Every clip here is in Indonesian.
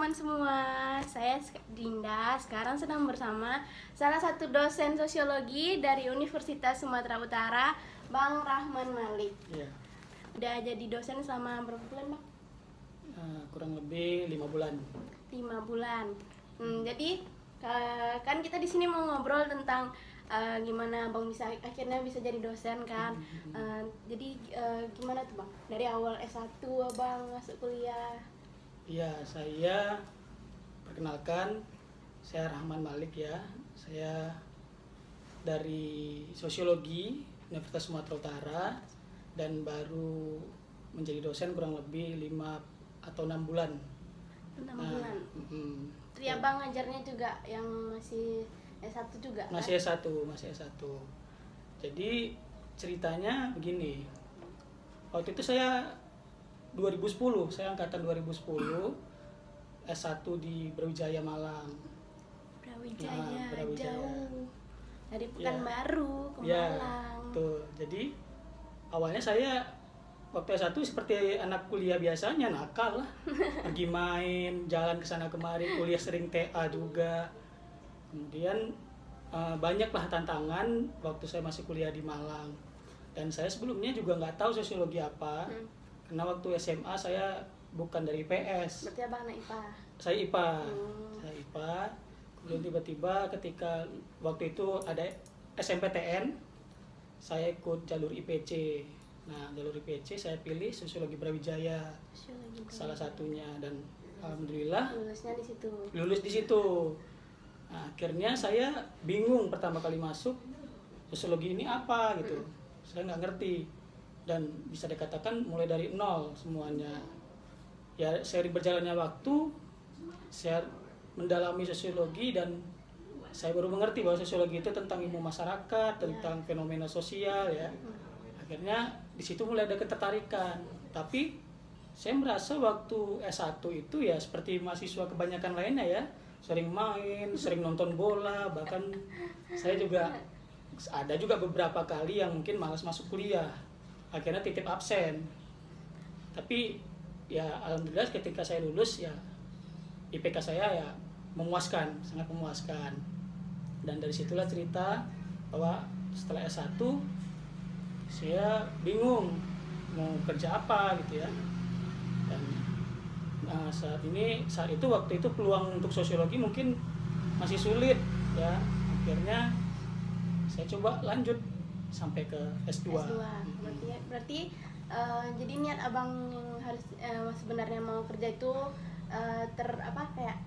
teman-teman semua, saya Dinda. Sekarang sedang bersama salah satu dosen sosiologi dari Universitas Sumatera Utara, Bang Rahman Malik. Iya. Udah jadi dosen selama berapa bulan, Bang? Kurang lebih 5 bulan. 5 bulan. Jadi kan kita di sini mau ngobrol tentang gimana Bang akhirnya bisa jadi dosen kan. Jadi gimana tuh, Bang? Dari awal S1 Bang masuk kuliah. Iya, saya perkenalkan, saya Rahman Malik ya. Saya dari Sosiologi Universitas Sumatera Utara dan baru menjadi dosen kurang lebih 5 atau 6 bulan. 6 bulan. Terus Abang ngajarnya juga yang masih S1 juga kan? Masih S1. Jadi ceritanya begini. Waktu itu saya 2010, saya angkatan 2010, S1 di Brawijaya Malang. Brawijaya, Brawijaya. jauh. Dari Pekanbaru ke Ya, Malang. tuh. Jadi awalnya saya waktu S1 seperti anak kuliah biasanya, nakal lah. Pergi main, jalan ke sana kemari, kuliah sering TA juga. Kemudian banyaklah tantangan waktu saya masih kuliah di Malang. Dan saya sebelumnya juga nggak tahu sosiologi apa. Karena waktu SMA saya bukan dari IPS. Berarti Abang anak IPA? Saya IPA. Saya IPA. Kemudian tiba-tiba ketika waktu itu ada SMPTN, saya ikut jalur IPC. Nah, jalur IPC saya pilih Sosiologi Brawijaya. Salah satunya, dan alhamdulillah lulus di situ. Nah, akhirnya saya bingung pertama kali masuk, sosiologi ini apa gitu. Saya nggak ngerti. Dan bisa dikatakan mulai dari nol semuanya. Ya, seiring berjalannya waktu, saya mendalami sosiologi dan saya baru mengerti bahwa sosiologi itu tentang ilmu masyarakat, tentang fenomena sosial ya. Akhirnya di situ mulai ada ketertarikan. Tapi saya merasa waktu S1 itu ya seperti mahasiswa kebanyakan lainnya ya, sering main, sering nonton bola, bahkan saya juga ada juga beberapa kali yang mungkin malas masuk kuliah. Akhirnya titip absen. Tapi ya alhamdulillah ketika saya lulus ya IPK saya ya memuaskan, sangat memuaskan. Dan dari situlah cerita bahwa setelah S1 saya bingung mau kerja apa gitu ya. Dan saat itu waktu itu peluang untuk sosiologi mungkin masih sulit ya. Akhirnya saya coba lanjut sampai ke S2. Berarti jadi niat Abang yang harus sebenarnya mau kerja itu kayak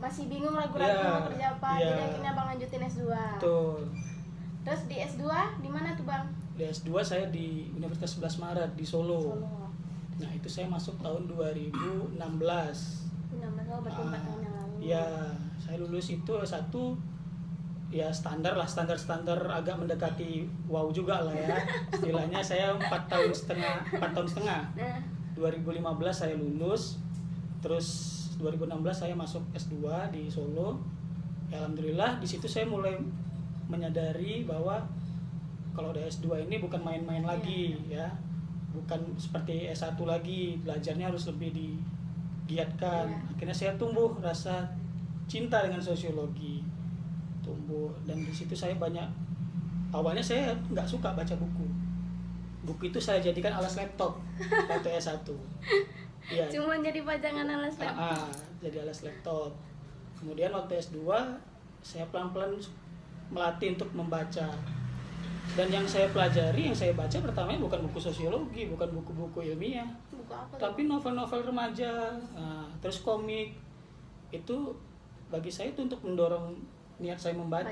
masih bingung, ragu-ragu mau kerja apa. Jadi akhirnya Abang lanjutin S2. Betul. Terus di S2 di mana tuh, Bang? Di S2 saya di Universitas 11 Maret di Solo. Nah, itu saya masuk tahun 2016. 16, berarti 4 tahun yang lalu. Ya, saya lulus itu S1 ya standar agak mendekati wow juga lah ya. Istilahnya saya 4 tahun setengah. 2015 saya lulus. Terus 2016 saya masuk S2 di Solo. Ya, alhamdulillah di situ saya mulai menyadari bahwa kalau udah S2 ini bukan main-main lagi ya. Bukan seperti S1 lagi, belajarnya harus lebih digiatkan. Akhirnya saya tumbuh rasa cinta dengan sosiologi. Dan di situ saya awalnya saya nggak suka baca buku itu saya jadikan alas laptop waktu S1 ya. Cuma jadi pajangan alas laptop. Jadi alas laptop. Kemudian waktu S2 saya pelan-pelan melatih untuk membaca, dan yang saya pelajari, yang saya baca pertamanya bukan buku sosiologi, bukan buku-buku ilmiah, tapi novel-novel remaja, terus komik. Itu bagi saya itu untuk mendorong niat saya membaca.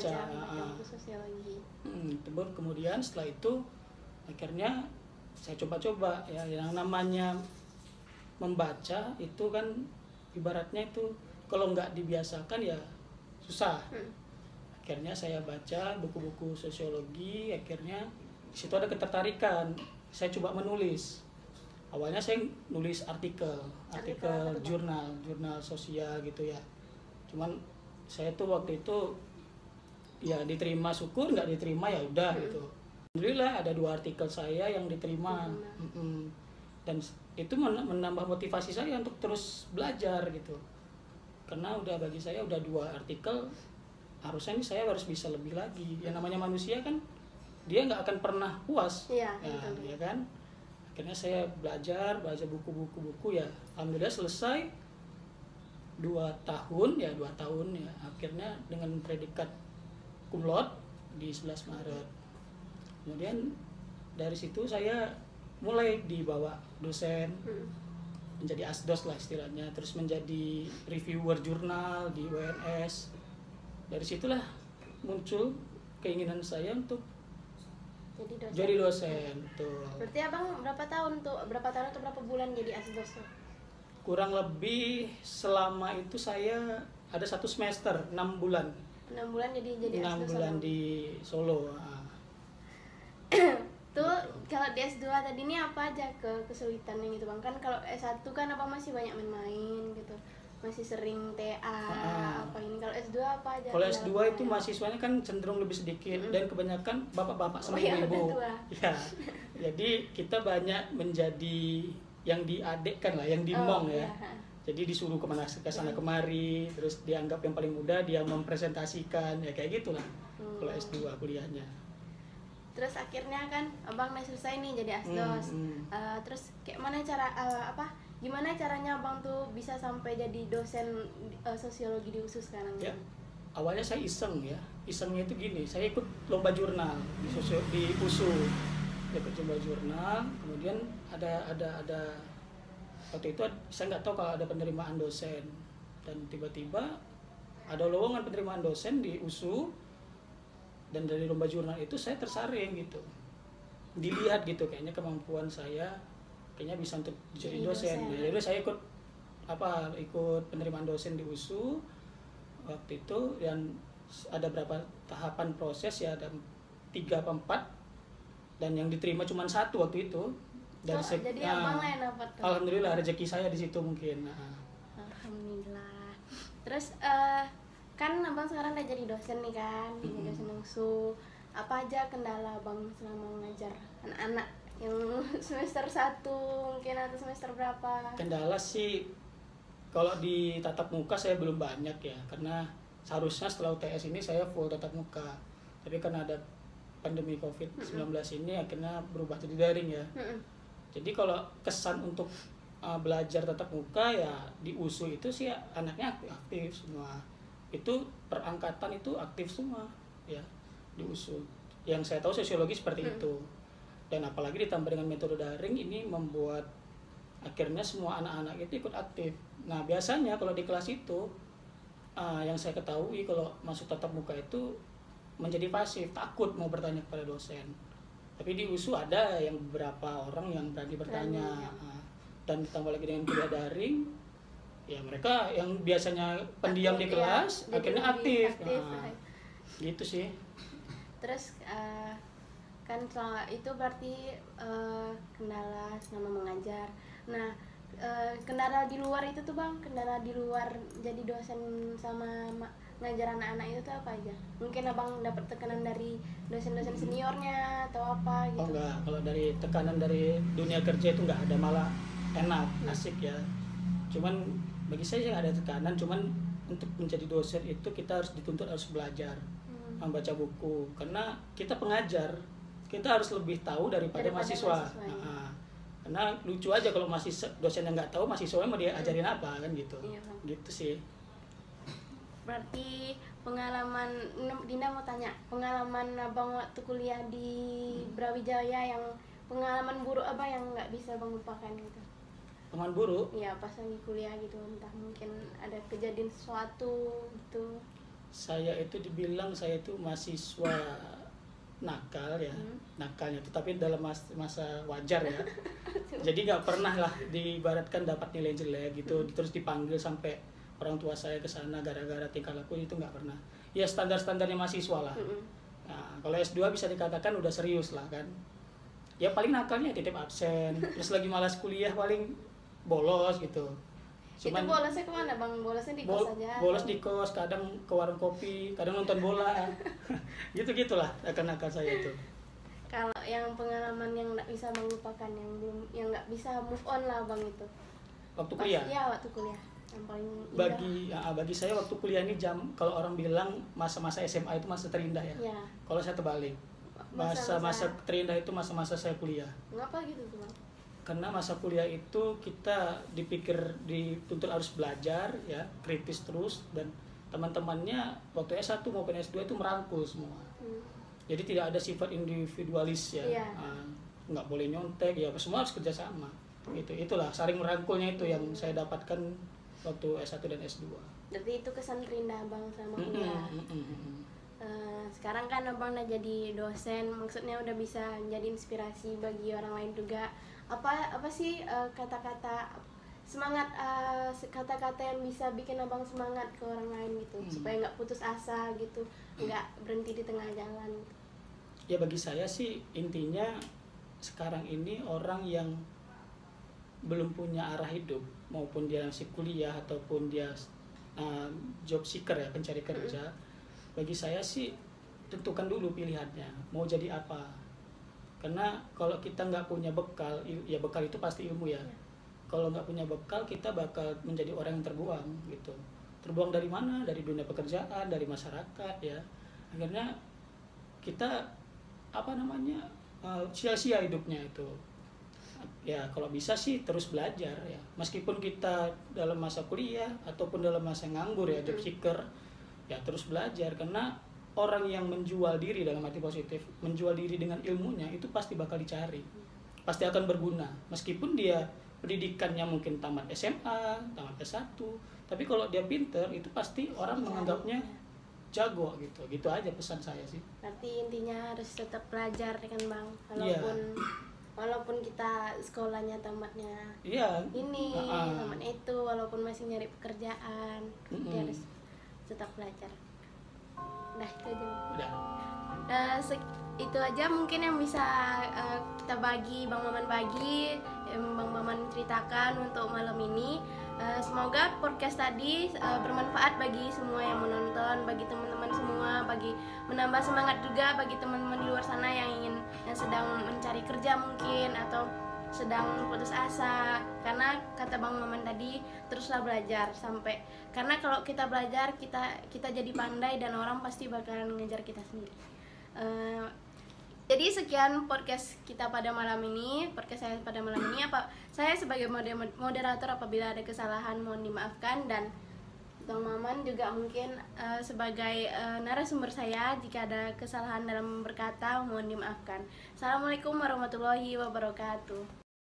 Sosiologi. Kemudian setelah itu akhirnya saya coba-coba ya, yang namanya membaca itu kan ibaratnya itu kalau nggak dibiasakan ya susah. Akhirnya saya baca buku-buku sosiologi, akhirnya di situ ada ketertarikan. Saya coba menulis. Awalnya saya nulis artikel jurnal sosial gitu ya. Cuman saya tuh waktu itu ya diterima syukur, nggak diterima ya udah gitu. Alhamdulillah ada 2 artikel saya yang diterima. Dan itu menambah motivasi saya untuk terus belajar gitu. karena udah bagi saya udah 2 artikel, harusnya ini saya harus bisa lebih lagi. Yang namanya manusia kan dia nggak akan pernah puas. Iya, Ya, betul. ya kan. Akhirnya saya belajar buku-buku ya. Alhamdulillah selesai 2 tahun ya. Akhirnya dengan predikat cum laude di 11 Maret. Kemudian dari situ saya mulai dibawa dosen, menjadi asdos lah istilahnya, terus menjadi reviewer jurnal di WNS. Dari situlah muncul keinginan saya untuk jadi dosen. Tuh. Berarti abang berapa tahun atau berapa bulan jadi asdos tuh? Kurang lebih selama itu saya ada 1 semester 6 bulan. 6 bulan jadi 6 asdos. bulan abang. di Solo. Tuh kalau di S2 tadi ini apa aja kesulitannya gitu bang? Kan kalau S1 kan apa masih banyak main-main gitu, masih sering TA apa ini. Kalau S2 apa aja? Kalau S2 itu mahasiswanya kan cenderung lebih sedikit dan kebanyakan bapak-bapak sama iya, ibu-ibu. udah tua. Ya. Jadi kita banyak menjadi yang diadekkan lah, yang dimong ya. Iya. Jadi disuruh ke sana kemari, terus dianggap yang paling muda, dia mempresentasikan, ya kayak gitulah. Kalau S2 kuliahnya. Terus akhirnya kan abang udah selesai nih jadi asdos. Terus kayak mana gimana caranya abang tuh bisa sampai jadi dosen sosiologi di USU sekarang? Ya, awalnya saya iseng ya. Isengnya itu gini, saya ikut lomba jurnal di USU. Ikut lomba jurnal, kemudian ada waktu itu saya nggak tahu kalau ada penerimaan dosen, dan tiba-tiba ada lowongan penerimaan dosen di USU, dan dari lomba jurnal itu saya tersaring gitu, dilihat gitu kayaknya kemampuan saya kayaknya bisa untuk jadi dosen. Nah, jadi saya ikut penerimaan dosen di USU waktu itu, dan ada berapa tahapan proses ya, ada 3 apa 4, dan yang diterima cuma 1 waktu itu. Dan jadi abang lah yang dapat. Alhamdulillah rezeki saya di situ mungkin. Alhamdulillah. Terus kan abang sekarang udah jadi dosen nih kan, jadi dosen USU. Apa aja kendala abang selama mengajar anak-anak yang semester 1 mungkin atau semester berapa? Kendala sih kalau di tatap muka saya belum banyak ya, karena seharusnya setelah UTS ini saya full tatap muka. Tapi karena ada pandemi COVID-19 ini akhirnya berubah jadi daring ya. Jadi kalau kesan untuk belajar tatap muka ya di USU itu sih anaknya aktif semua. Itu perangkatan itu aktif semua ya di USU. Yang saya tahu sosiologi seperti itu. Dan apalagi ditambah dengan metode daring ini membuat akhirnya semua anak-anak itu ikut aktif. Nah, biasanya kalau di kelas itu yang saya ketahui kalau masuk tatap muka itu menjadi pasif, takut mau bertanya kepada dosen. Tapi di USU ada yang beberapa orang yang berani bertanya. Dan ditambah lagi dengan kuliah daring, ya mereka yang biasanya pendiam di kelas akhirnya aktif. Gitu sih. Terus kan itu berarti kendala selama mengajar. Nah, kendala di luar itu tuh bang, kendala di luar jadi dosen sama ngajar anak-anak itu tuh apa aja? Mungkin abang dapat tekanan dari dosen-dosen seniornya atau apa gitu? Oh enggak, kalau dari tekanan dari dunia kerja itu enggak ada, malah enak, asik ya. Cuman bagi saya sih ada tekanan, cuman untuk menjadi dosen itu kita harus dituntut harus belajar, membaca buku, karena kita pengajar, kita harus lebih tahu daripada mahasiswa. Karena lucu aja kalau dosen yang nggak tahu, mahasiswanya mau dia ajarin apa kan gitu. Iya, gitu sih. Berarti pengalaman, Dinda mau tanya, pengalaman abang waktu kuliah di Brawijaya yang pengalaman buruk apa yang nggak bisa abang lupakan gitu? Pengalaman buruk? Iya, pas lagi kuliah gitu, entah mungkin ada kejadian sesuatu gitu. Saya itu dibilang saya itu mahasiswa nakal ya, nakalnya itu tapi dalam masa wajar ya. Jadi nggak pernah lah diibaratkan dapat nilai jelek gitu, terus dipanggil sampai orang tua saya ke sana gara-gara tingkah laku, itu nggak pernah. Ya standar-standarnya mahasiswa lah. Nah, kalau S2 bisa dikatakan udah serius lah kan. Ya paling nakalnya titip absen, terus lagi malas kuliah paling bolos gitu. Cuman, itu bolosnya kemana bang? Bolosnya di kos aja? Bolos di kos, kadang ke warung kopi, kadang nonton bola. Gitu-gitulah nakal-nakal saya itu. Kalau yang pengalaman yang nggak bisa bang lupakan, yang nggak bisa move on lah bang itu? Waktu kuliah? Iya, waktu kuliah. yang paling indah. Bagi saya waktu kuliah ini kalau orang bilang masa-masa SMA itu masa terindah ya. Ya. Kalau saya terbalik. Masa-masa terindah itu masa-masa saya kuliah. Mengapa gitu tuh Bang? Karena masa kuliah itu kita dituntut harus belajar ya, kritis terus, dan teman-temannya waktu S1 maupun S2 itu merangkul semua. Jadi tidak ada sifat individualis ya. Iya. Nggak boleh nyontek ya, semua harus kerjasama. Itulah saling merangkulnya itu yang saya dapatkan waktu S1 dan S2. Jadi itu kesan terindah Bang sama kuliah. Sekarang kan Abang udah jadi dosen, maksudnya udah bisa menjadi inspirasi bagi orang lain juga. Apa sih kata-kata semangat, kata-kata yang bisa bikin Abang semangat ke orang lain gitu, supaya nggak putus asa gitu, nggak berhenti di tengah jalan gitu. Ya bagi saya sih intinya sekarang ini orang yang belum punya arah hidup, maupun dia masih kuliah ataupun dia job seeker ya, pencari kerja, bagi saya sih tentukan dulu pilihannya mau jadi apa. Karena kalau kita nggak punya bekal, ya bekal itu pasti ilmu ya. Kalau nggak punya bekal, kita bakal menjadi orang yang terbuang gitu. Terbuang dari mana? Dari dunia pekerjaan, dari masyarakat ya. Akhirnya kita sia-sia hidupnya itu. Ya kalau bisa sih terus belajar ya. Meskipun kita dalam masa kuliah ataupun dalam masa nganggur ya, job seeker, ya terus belajar. Karena orang yang menjual diri dalam arti positif, menjual diri dengan ilmunya itu pasti bakal dicari, pasti akan berguna. Meskipun dia pendidikannya mungkin tamat SMA, tamat S1, tapi kalau dia pinter itu pasti orang menganggapnya jago gitu. Gitu aja pesan saya sih. Berarti intinya harus tetap belajar kan Bang, walaupun kita sekolahnya tamatnya ini, tamat itu, walaupun masih nyari pekerjaan, dia harus tetap belajar. Udah itu aja. Itu aja mungkin yang bisa kita bagi, Bang Maman bagi, Bang Maman ceritakan untuk malam ini. Semoga podcast tadi bermanfaat bagi semua yang menonton, bagi teman-teman semua, bagi menambah semangat juga bagi teman-teman di luar sana yang sedang mencari kerja mungkin atau sedang putus asa. Karena kata Bang Maman tadi, teruslah belajar karena kalau kita belajar kita jadi pandai dan orang pasti bakalan mengejar kita sendiri. Jadi sekian podcast kita pada malam ini, podcast saya pada malam ini. Saya sebagai moderator, apabila ada kesalahan mohon dimaafkan, dan Bang Maman juga mungkin sebagai narasumber saya, jika ada kesalahan dalam berkata mohon dimaafkan. Assalamualaikum warahmatullahi wabarakatuh.